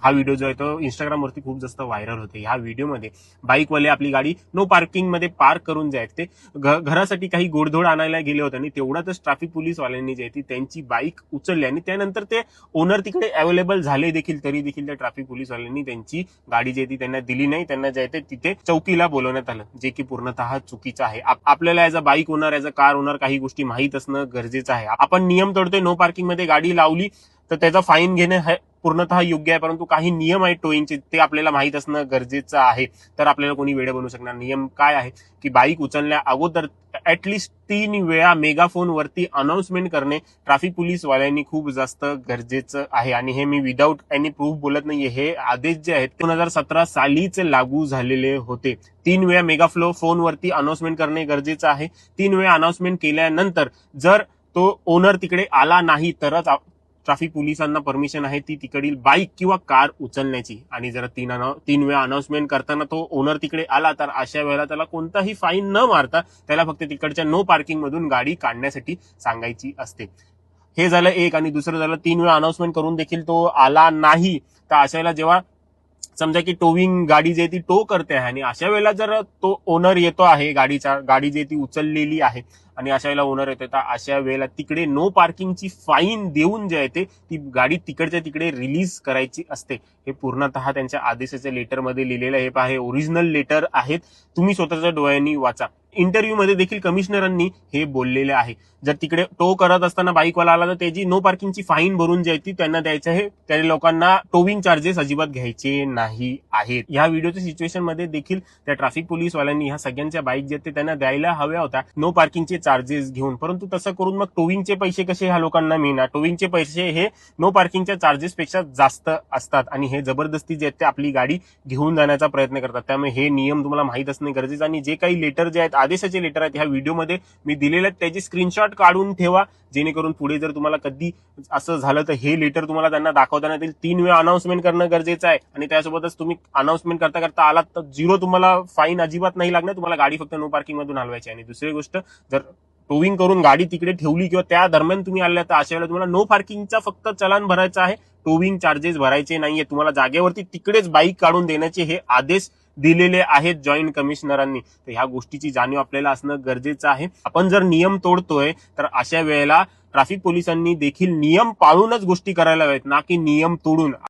हा व्हिडिओ जो आहे तो इंस्टाग्रामवरती खूप जास्त व्हायरल होते. ह्या व्हिडिओमध्ये बाईकवाले आपली गाडी नो पार्किंग मध्ये पार्क करून जे आहेत ते घरासाठी काही गोडधोड आणायला गेले होते आणि तेवढ्यातच ट्रॅफिक पोलीसवाल्यांनी जे आहे ती त्यांची बाईक उचलली आणि त्यानंतर ते ओनर तिकडे अवेलेबल झाले देखील, तरी देखील त्या ट्रॅफिक पोलीसवाल्यांनी त्यांची गाडी जी आहे ती त्यांना दिली नाही. त्यांना जे आहे ते तिथे चौकीला बोलवण्यात आलं, जे की पूर्णतः चुकीचं आहे. आपल्याला as a bike owner, as a car owner काही गोष्टी माहीत असणं गरजेचं आहे. आपण नियम तोडतोय, नो पार्किंग मध्ये गाडी लावली तर त्याचा फाईन घेणे पूर्णतः योग्य आहे, परंतु काही नियम आहेत टोईंगचे ते आपल्याला माहीत असणं गरजेचं आहे. तर आपल्याला कोणी वेडे बनवू शकणार. नियम काय आहे की बाईक उचलण्या अगोदर ऍटलिस्ट 3 वेळा मेगाफोन वरती अनाउन्समेंट करणे ट्रॅफिक पोलीसवाल्यांनी खूप जास्त गरजेचं आहे. आणि हे मी विदाऊट एनी प्रूफ बोलत नाहीये. हे आदेश जे आहेत 2017 सालीच लागू झालेले होते. 3 वेळा मेगाफोन वरती अनाउन्समेंट करणे गरजेचं आहे. 3 वेळा अनाउन्समेंट केल्यानंतर जर तो ओनर तिकडे आला नाही तरच ट्रॅफिक पोलिसांना परमिशन आहे ती तिकडील बाईक किंवा कार उचलण्याची. आणि जर 3 वेळा अनाउन्समेंट करताना तो ओनर तिकडे आला तर अशा वेळेला त्याला कोणताही फाईन न मारता त्याला फक्त तिकडच्या नो पार्किंग मधून गाडी काढण्यासाठी सांगायची असते. हे झालं एक. आणि दुसरं झालं 3 वेळा अनाउन्समेंट करून देखील तो आला नाही तर अशा वेळेला जेव्हा समजा की टोविंग गाडी जी आहे ती टो करते आहे आणि अशा वेळेला जर तो ओनर येतो आहे गाडी जी ती उचललेली आहे आणि अशा वेळेला ओनर येतो तर अशा वेळेला तिकडे नो पार्किंगची फाईन देऊन जे आहे ती गाडी तिकडच्या तिकडे रिलीज करायची असते. हे पूर्णतः त्यांच्या आदेशाच्या लेटरमध्ये लिहिलेलं आहे. पहा, हे ओरिजिनल लेटर आहेत, तुम्ही स्वतःच्या डोळ्यांनी वाचा. इंटरव्ह्यू मध्ये देखील कमिशनरांनी हे बोललेले आहे. जर तिकडे टो करत असताना बाईकवाला आला तर त्याची नो पार्किंगची फाईन भरून जी आहे ती त्यांना द्यायचं आहे. त्या लोकांना टोविंग चार्जेस अजिबात घ्यायचे नाही आहेत. ह्या व्हिडिओच्या सिच्युएशन मध्ये देखील त्या ट्रॅफिक पोलीसवाल्यांनी ह्या सगळ्यांच्या बाईक जे ते त्यांना द्यायला हव्या होत्या नो पार्किंगचे चार्जेस घेऊन, परंतु तसं करून मग टोविंगचे पैसे कसे ह्या लोकांना मिळणार. टोविंगचे पैसे हे नो पार्किंगच्या चार्जेस पेक्षा जास्त असतात आणि हे जबरदस्ती जे आहेत ते आपली गाडी घेऊन जाण्याचा प्रयत्न करतात. त्यामुळे हे नियम तुम्हाला माहित असणे गरजेचं. आणि जे काही लेटर जे आहेत, आदेशाचे लेटर आहेत, ह्या व्हिडिओमध्ये मी दिलेले आहेत, त्याची स्क्रीनशॉट काढून ठेवा, जेणेकरून पुढे जर तुम्हाला कधी असं झालं तर हे लेटर तुम्हाला त्यांना दाखवताना येईल. 3 वेळा अनाउन्समेंट करणं गरजेचं आहे आणि त्यासोबतच तुम्ही अनाउन्समेंट करता करता आलात तर 0 तुम्हाला फाईन अजिबात नाही लागणार. तुम्हाला गाडी फक्त नो पार्किंग मधून हलवायची. आणि दुसरी गोष्ट, जर टोविंग करून गाडी तिकडे ठेवली किंवा त्या दरम्यान तुम्ही आल्या तर अशा वेळेला तुम्हाला नो पार्किंगचा फक्त चलान भरायचं आहे, टोविंग चार्जेस भरायचे नाहीये. तुम्हाला जागेवरती तिकडेच बाईक काढून देण्याचे हे आदेश दिलेले आहेत जॉईंट कमिशनरांनी. तर ह्या गोष्टीची जाणीव आपल्याला असणं गरजेचं आहे. आपण जर नियम तोडतोय तर अशा वेळेला ट्रॅफिक पोलिसांनी देखील नियम पाळूनच गोष्टी करायला हव्यात, ना की नियम तोडून.